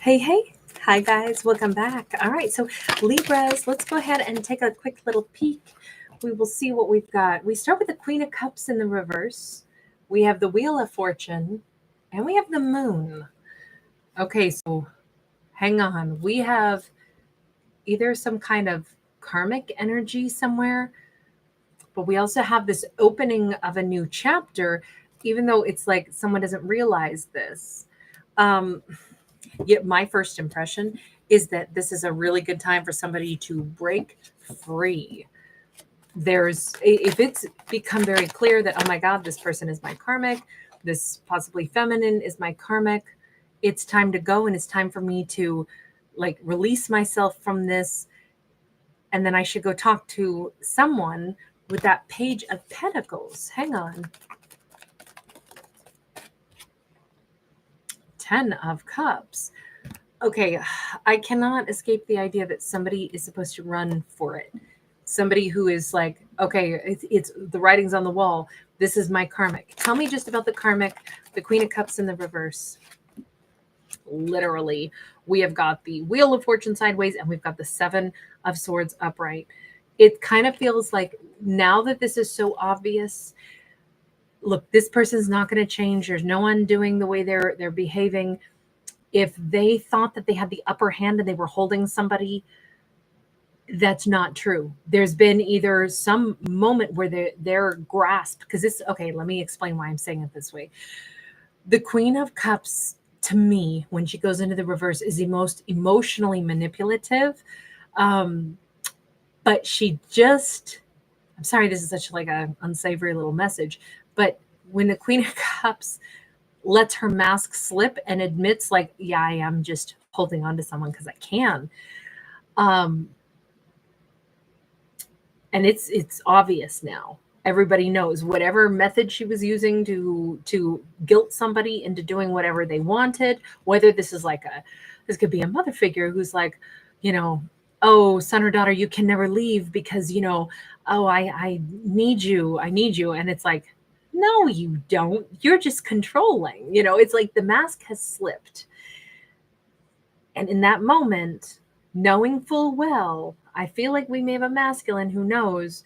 Hey, hey. Hi, guys. Welcome back. All right. So, Libras, let's go ahead and take a quick little peek. We will see what we've got. We start with the Queen of Cups in the reverse. We have the Wheel of Fortune, and we have the Moon. Okay. So, hang on. We have either some kind of karmic energy somewhere, but we also have this opening of a new chapter, even though it's like someone doesn't realize this. Um, Yet my first impression is that this is a really good time for somebody to break free. If it's become very clear that, oh my God, this person is my karmic, this possibly feminine is my karmic, it's time to go and it's time for me to like release myself from this. And then I should go talk to someone with that Page of Pentacles. Hang on. 10 of Cups. Okay, I cannot escape the idea that somebody is supposed to run for it. Somebody who is like, okay, it's the writing's on the wall. This is my karmic. Tell me just about the karmic, the Queen of Cups in the reverse. Literally, we have got the Wheel of Fortune sideways and we've got the Seven of Swords upright. It kind of feels like now that this is so obvious, look, this person's not going to change. There's no undoing the way they're behaving. If they thought that they had the upper hand and they were holding somebody, that's not true. There's been either some moment where they're grasped, because this, okay, let me explain why I'm saying it this way. The Queen of Cups, to me, when she goes into the reverse, is the most emotionally manipulative. But she just, I'm sorry, this is such like an unsavory little message, but when the Queen of Cups lets her mask slip and admits like, yeah, I am just holding on to someone because I can. And it's obvious now. Everybody knows whatever method she was using to guilt somebody into doing whatever they wanted, whether this is like this could be a mother figure who's like, oh, son or daughter, you can never leave because, oh, I need you. I need you. And it's like, no, you don't. You're just controlling. It's like the mask has slipped. And in that moment, knowing full well, I feel like we may have a masculine who knows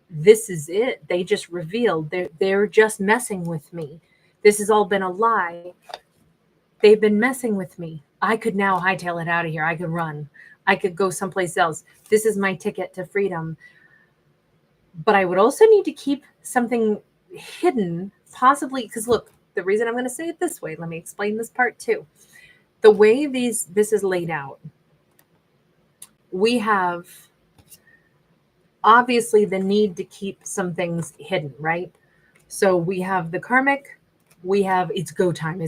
this is it. They just revealed they're just messing with me. This has all been a lie. They've been messing with me. I could now hightail it out of here. I could run. I could go someplace else. This is my ticket to freedom. But I would also need to keep something hidden, possibly, because look, the reason I'm going to say it this way, let me explain this part too. The way this is laid out, we have obviously the need to keep some things hidden, right? So we have the karmic, we have it's go time,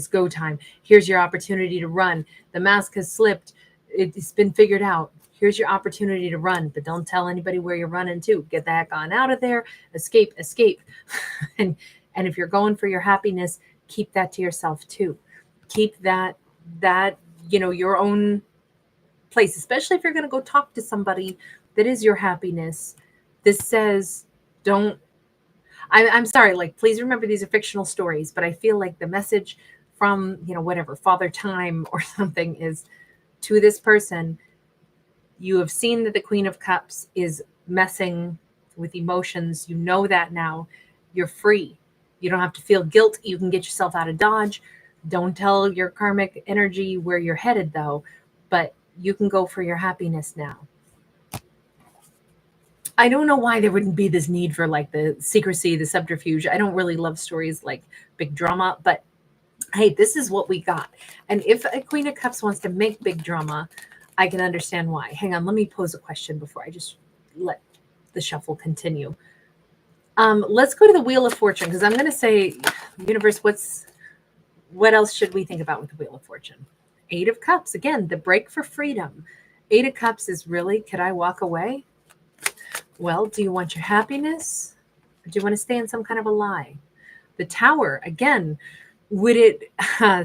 Here's your opportunity to run. The mask has slipped. It's been figured out. Here's your opportunity to run, but don't tell anybody where you're running to. Get the heck on out of there. Escape. and if you're going for your happiness, keep that to yourself too. Keep that your own place, especially if you're going to go talk to somebody that is your happiness. This says don't. I'm sorry, like, please remember these are fictional stories, but I feel like the message from, whatever, Father Time or something is to this person. You have seen that the Queen of Cups is messing with emotions. You know that now. You're free. You don't have to feel guilt. You can get yourself out of Dodge. Don't tell your karmic energy where you're headed, though. But you can go for your happiness now. I don't know why there wouldn't be this need for like the secrecy, the subterfuge. I don't really love stories like big drama, but hey, this is what we got. And if a Queen of Cups wants to make big drama, I can understand why. Hang on, let me pose a question before I just let the shuffle continue. Let's go to the Wheel of Fortune, because I'm going to say, universe, what else should we think about with the Wheel of Fortune? 8 of Cups, again, the break for freedom. 8 of Cups is really, could I walk away? Well, do you want your happiness? Or do you want to stay in some kind of a lie? The Tower, again, would it,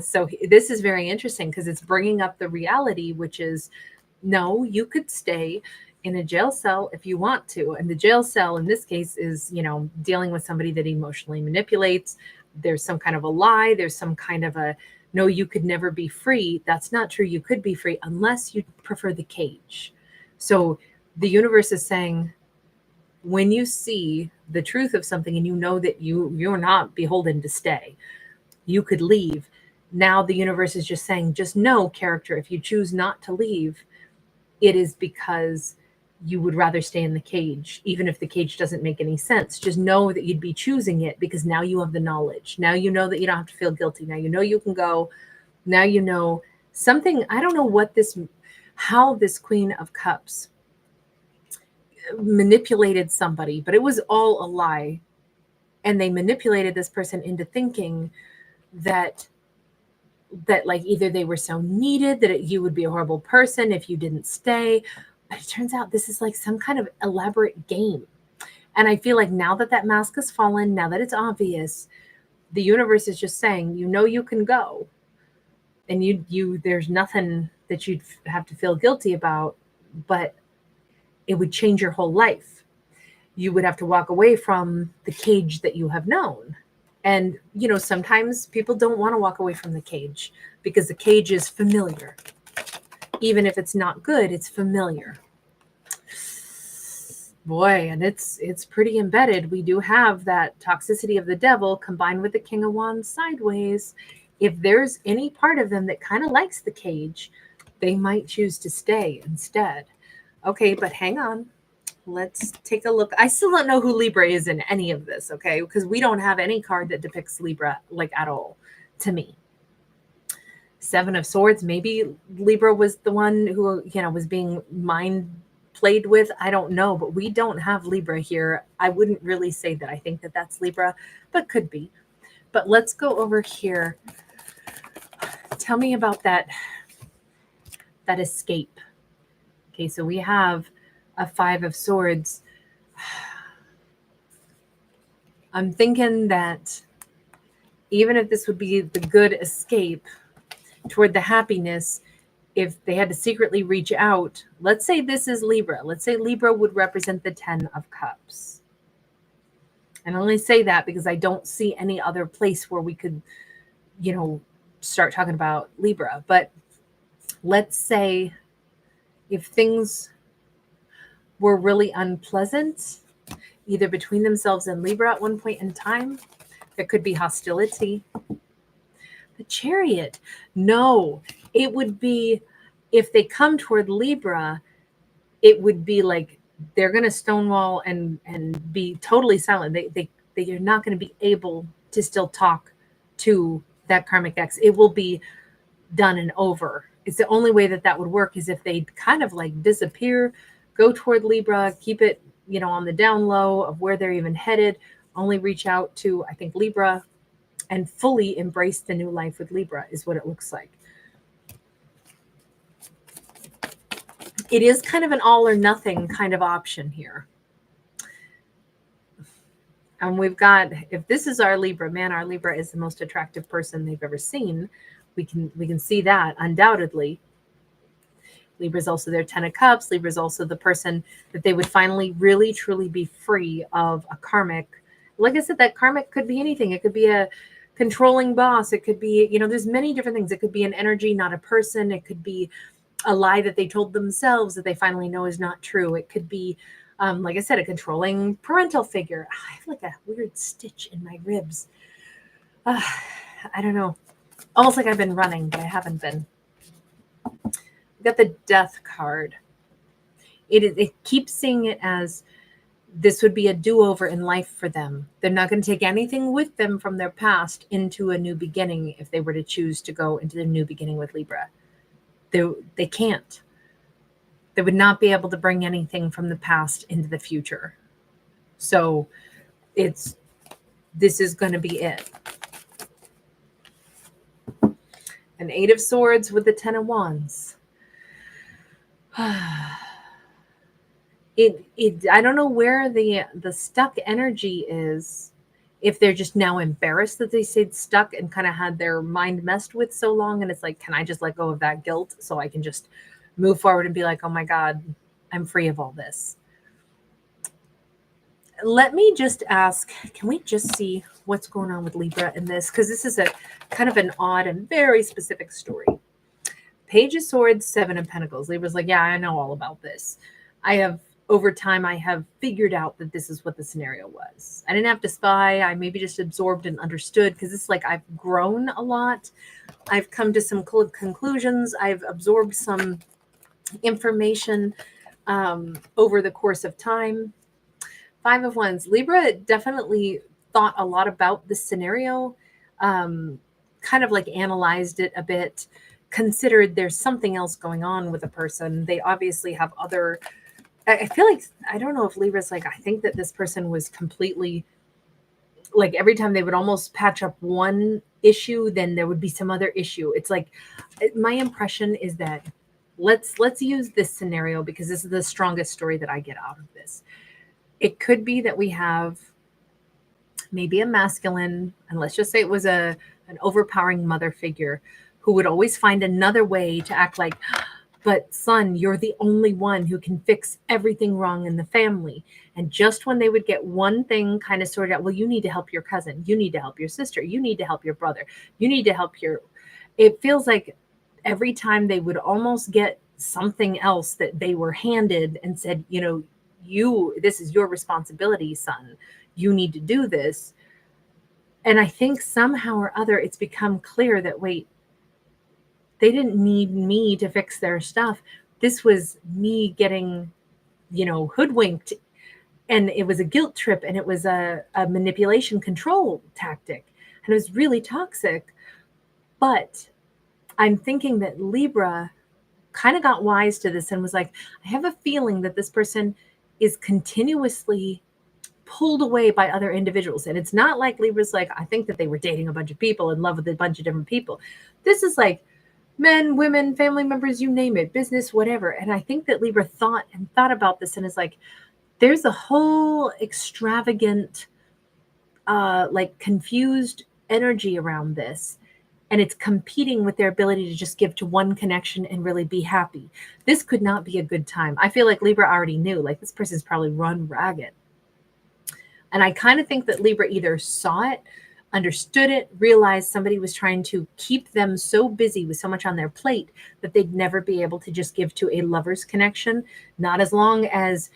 so this is very interesting because it's bringing up the reality, which is, no, you could stay in a jail cell if you want to. And the jail cell in this case is, dealing with somebody that emotionally manipulates. There's some kind of a lie. There's some kind of a no, you could never be free. That's not true. You could be free unless you prefer the cage. So the universe is saying, when you see the truth of something and you know that you're not beholden to stay, you could leave. Now the universe is just saying, just know, character, if you choose not to leave, it is because you would rather stay in the cage, even if the cage doesn't make any sense. Just know that you'd be choosing it because now you have the knowledge. Now you know that you don't have to feel guilty. Now you know you can go. Now you know something. I don't know how this Queen of Cups manipulated somebody, but it was all a lie. And they manipulated this person into thinking that like either they were so needed that you would be a horrible person if you didn't stay. But it turns out this is like some kind of elaborate game. And I feel like now that that mask has fallen, now that it's obvious, the universe is just saying, you know, you can go. And there's nothing that you'd have to feel guilty about, but it would change your whole life. You would have to walk away from the cage that you have known. And, you know, sometimes people don't want to walk away from the cage because the cage is familiar. Even if it's not good, it's familiar. Boy, and it's pretty embedded. We do have that toxicity of the devil combined with the King of Wands sideways. If there's any part of them that kind of likes the cage, they might choose to stay instead. Okay, but hang on. Let's take a look. I still don't know who Libra is in any of this, okay? Because we don't have any card that depicts Libra, like, at all, to me. Seven of Swords. Maybe Libra was the one who, you know, was being mind played with. I don't know, but we don't have Libra here. I wouldn't really say that I think that that's Libra, but could be. But let's go over here. Tell me about that escape. Okay, so we have a Five of Swords. I'm thinking that even if this would be the good escape toward the happiness, if they had to secretly reach out, let's say this is Libra. Let's say Libra would represent the 10 of Cups. And I only say that because I don't see any other place where we could, you know, start talking about Libra. But let's say if things were really unpleasant, either between themselves and Libra at one point in time, there could be hostility. The Chariot. No, it would be, if they come toward Libra, it would be like they're going to stonewall and be totally silent. They are not going to be able to still talk to that karmic ex. It will be done and over. It's the only way that would work is if they kind of like disappear, go toward Libra, keep it, you know, on the down low of where they're even headed, only reach out to, I think, Libra, and fully embrace the new life with Libra is what it looks like. It is kind of an all or nothing kind of option here. And we've got, if this is our Libra, man, our Libra is the most attractive person they've ever seen. We can see that undoubtedly. Libra is also their 10 of Cups. Libra is also the person that they would finally really, truly be free of a karmic. Like I said, that karmic could be anything. It could be a controlling boss. It could be, you know, there's many different things. It could be an energy, not a person. It could be a lie that they told themselves that they finally know is not true. It could be, like I said, a controlling parental figure. I have like a weird stitch in my ribs. I don't know. Almost like I've been running, but I haven't been. Got the Death card. It keeps seeing it as this would be a do-over in life for them. They're not going to take anything with them from their past into a new beginning if they were to choose to go into the new beginning with Libra. They can't. They would not be able to bring anything from the past into the future. So this is going to be it. An 8 of Swords with the 10 of Wands. I don't know where the stuck energy is. If they're just now embarrassed that they stayed stuck and kind of had their mind messed with so long, and it's like, can I just let go of that guilt so I can just move forward and be like, oh my God, I'm free of all this. Let me just ask, can we just see what's going on with Libra in this? Because this is a kind of an odd and very specific story. Page of Swords, Seven of Pentacles. Libra's like, yeah, I know all about this. Over time, I have figured out that this is what the scenario was. I didn't have to spy. I maybe just absorbed and understood, because it's like I've grown a lot. I've come to some conclusions. I've absorbed some information over the course of time. Five of Wands. Libra definitely thought a lot about this scenario, kind of like analyzed it a bit, considered there's something else going on with a person. They obviously have other, I feel like, I don't know if Libra's like, I think that this person was completely, like every time they would almost patch up one issue, then there would be some other issue. It's like, my impression is that let's use this scenario because this is the strongest story that I get out of this. It could be that we have maybe a masculine, and let's just say it was an overpowering mother figure who would always find another way to act like, but son, you're the only one who can fix everything wrong in the family. And just when they would get one thing kind of sorted out, well, you need to help your cousin. You need to help your sister. You need to help your brother. You need to help it feels like every time they would almost get something else that they were handed and said, this is your responsibility, son. You need to do this. And I think somehow or other, it's become clear that, wait, they didn't need me to fix their stuff. This was me getting, hoodwinked. And it was a guilt trip, and it was a manipulation control tactic. And it was really toxic. But I'm thinking that Libra kind of got wise to this and was like, I have a feeling that this person is continuously pulled away by other individuals. And it's not like Libra's like, I think that they were dating a bunch of people, in love with a bunch of different people. This is like men, women, family members, you name it, business, whatever. And I think that Libra thought about this and is like, there's a whole extravagant, confused energy around this. And it's competing with their ability to just give to one connection and really be happy. This could not be a good time. I feel like Libra already knew, like, this person's probably run ragged. And I kind of think that Libra either saw it, understood it, realized somebody was trying to keep them so busy with so much on their plate that they'd never be able to just give to a lover's connection. Not as long as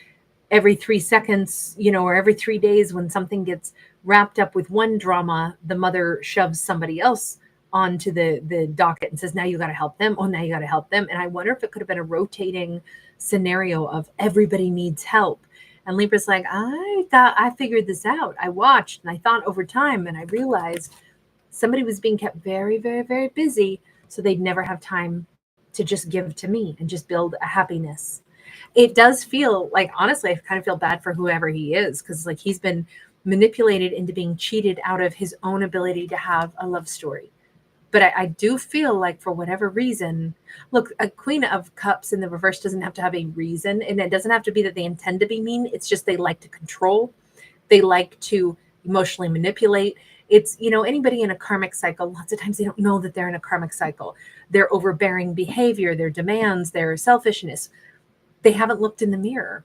every 3 seconds, or every 3 days when something gets wrapped up with one drama, the mother shoves somebody else onto the docket and says, now you got to help them. Oh, now you got to help them. And I wonder if it could have been a rotating scenario of everybody needs help. And Libra's like, I figured this out. I watched and I thought over time, and I realized somebody was being kept very, very, very busy. So they'd never have time to just give to me and just build a happiness. It does feel like, honestly, I kind of feel bad for whoever he is, because like he's been manipulated into being cheated out of his own ability to have a love story. But I do feel like, for whatever reason, look, a Queen of Cups in the reverse doesn't have to have a reason. And it doesn't have to be that they intend to be mean. It's just they like to control. They like to emotionally manipulate. It's, anybody in a karmic cycle, lots of times they don't know that they're in a karmic cycle. Their overbearing behavior, their demands, their selfishness, they haven't looked in the mirror.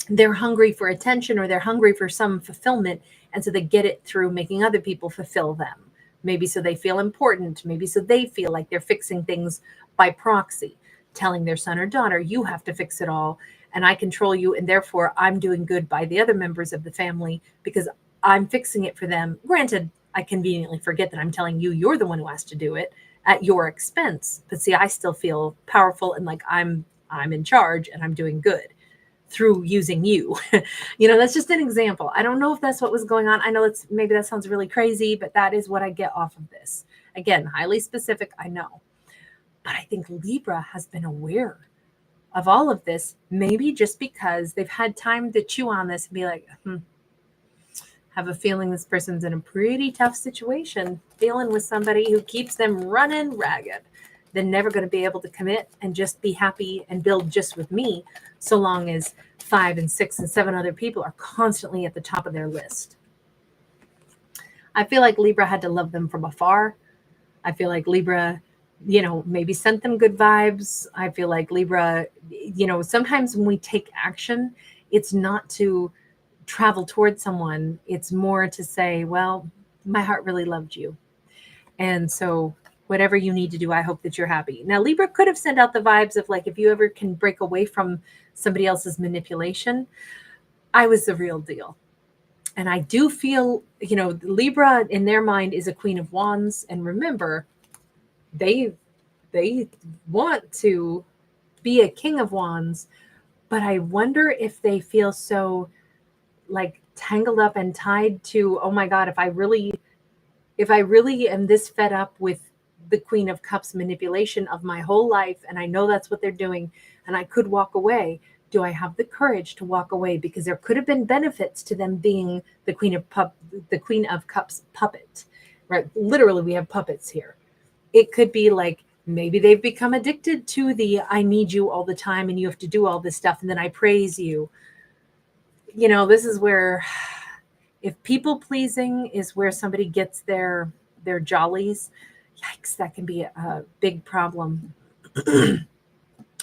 They're hungry for attention, or they're hungry for some fulfillment. And so they get it through making other people fulfill them. Maybe so they feel important. Maybe so they feel like they're fixing things by proxy, telling their son or daughter, you have to fix it all, and I control you, and therefore I'm doing good by the other members of the family because I'm fixing it for them. Granted, I conveniently forget that I'm telling you you're the one who has to do it at your expense. But see, I still feel powerful and like I'm in charge and I'm doing good through using you. That's just an example. I don't know if that's what was going on. I know maybe that sounds really crazy, but that is what I get off of this. Again, highly specific, I know. But I think Libra has been aware of all of this, maybe just because they've had time to chew on this and be like, have a feeling this person's in a pretty tough situation, dealing with somebody who keeps them running ragged. They're never going to be able to commit and just be happy and build just with me, so long as 5 and 6 and 7 other people are constantly at the top of their list. I feel like Libra had to love them from afar. I feel like Libra, maybe sent them good vibes. I feel like Libra, sometimes when we take action, it's not to travel towards someone. It's more to say, well, my heart really loved you. And so whatever you need to do, I hope that you're happy. Now, Libra could have sent out the vibes of like, if you ever can break away from somebody else's manipulation, I was the real deal. And I do feel, Libra in their mind is a Queen of Wands. And remember, they want to be a King of Wands, but I wonder if they feel so like tangled up and tied to, oh my God, if I really am this fed up with the Queen of Cups manipulation of my whole life, and I know that's what they're doing, and I could walk away, do I have the courage to walk away? Because there could have been benefits to them being the Queen of Cups puppet, right? Literally, we have puppets here. It could be like, maybe they've become addicted to the, I need you all the time and you have to do all this stuff, and then I praise you. This is where, if people pleasing is where somebody gets their jollies, yikes, that can be a big problem.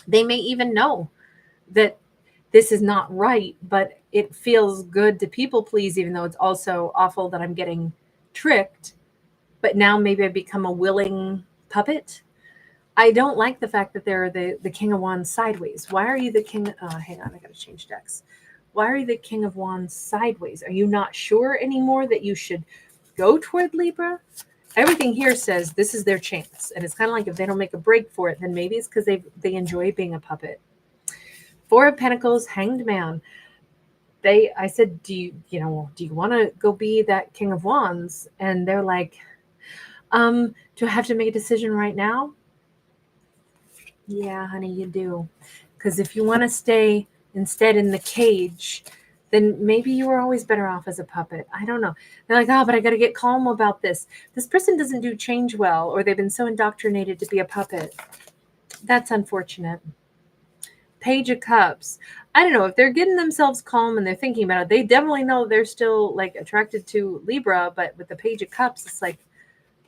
They may even know that this is not right, but it feels good to people please, even though it's also awful that I'm getting tricked. But now maybe I become a willing puppet. I don't like the fact that they're the King of Wands sideways. Why are you the King? Hang on, I got to change decks. Why are you the King of Wands sideways? Are you not sure anymore that you should go toward Libra? Everything here says this is their chance. And it's kind of like if they don't make a break for it, then maybe it's because they enjoy being a puppet. Four of Pentacles, Hanged Man. I said, do you want to go be that King of Wands? And they're like, do I have to make a decision right now? Yeah, honey, you do. Because if you want to stay instead in the cage, then maybe you were always better off as a puppet. I don't know. They're like, oh, but I got to get calm about this. This person doesn't do change well, or they've been so indoctrinated to be a puppet. That's unfortunate. Page of Cups. I don't know if they're getting themselves calm and they're thinking about it. They definitely know they're still like attracted to Libra, but with the Page of Cups, it's like,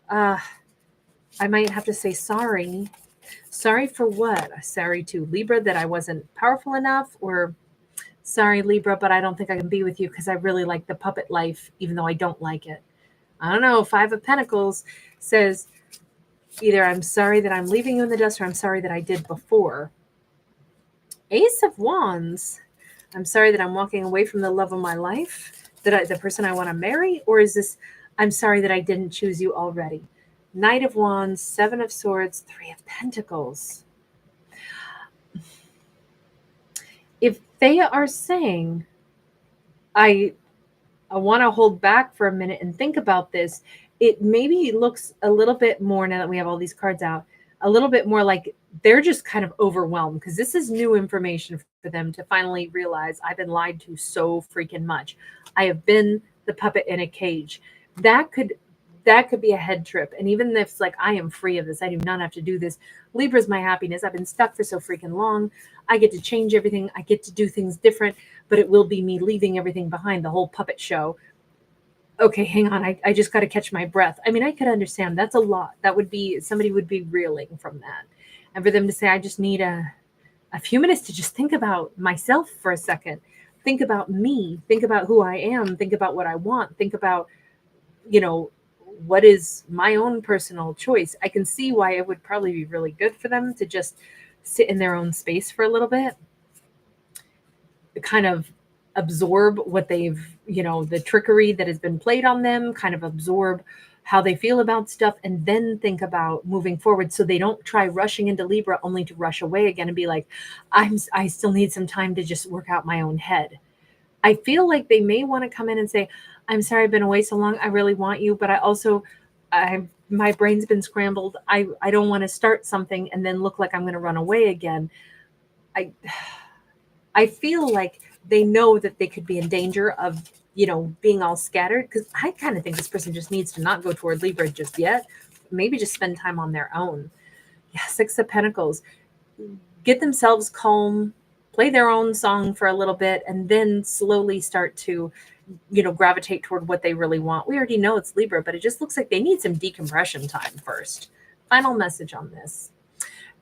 I might have to say sorry. Sorry for what? Sorry to Libra that I wasn't powerful enough, or sorry, Libra, but I don't think I can be with you because I really like the puppet life, even though I don't like it. I don't know. Five of Pentacles says either I'm sorry that I'm leaving you in the dust, or I'm sorry that I did before. Ace of Wands. I'm sorry that I'm walking away from the love of my life, the person I want to marry, or is this, I'm sorry that I didn't choose you already? Knight of Wands, Seven of Swords, Three of Pentacles. If they are saying, I want to hold back for a minute and think about this, it maybe looks a little bit more, now that we have all these cards out, a little bit more like they're just kind of overwhelmed, because this is new information for them to finally realize I've been lied to so freaking much. I have been the puppet in a cage. That could be a head trip. And even if it's like, I am free of this, I do not have to do this. Libra's my happiness. I've been stuck for so freaking long. I get to change everything. I get to do things different, but it will be me leaving everything behind, the whole puppet show. Okay, hang on. I just got to catch my breath. I mean, I could understand that's a lot. That would be, somebody would be reeling from that. And for them to say, I just need a few minutes to just think about myself for a second. Think about me. Think about who I am. Think about what I want. Think about, what is my own personal choice. I can see why it would probably be really good for them to just sit in their own space for a little bit, kind of absorb what they've, the trickery that has been played on them, kind of absorb how they feel about stuff, and then think about moving forward, so they don't try rushing into Libra only to rush away again and be like, I still need some time to just work out my own head. I feel like they may want to come in and say, I'm sorry I've been away so long. I really want you, but my brain's been scrambled. I don't want to start something and then look like I'm going to run away again. I feel like they know that they could be in danger of, being all scattered, because I kind of think this person just needs to not go toward Libra just yet. Maybe just spend time on their own. Yeah, Six of Pentacles. Get themselves calm, play their own song for a little bit, and then slowly start to, gravitate toward what they really want. We already know it's Libra, but it just looks like they need some decompression time first. Final message on this.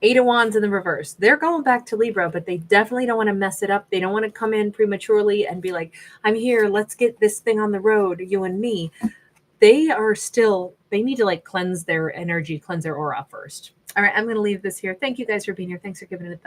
Eight of Wands in the reverse. They're going back to Libra, but they definitely don't want to mess it up. They don't want to come in prematurely and be like, I'm here, let's get this thing on the road, you and me. They need to like cleanse their energy, cleanse their aura first. All right, I'm going to leave this here. Thank you guys for being here. Thanks for giving it a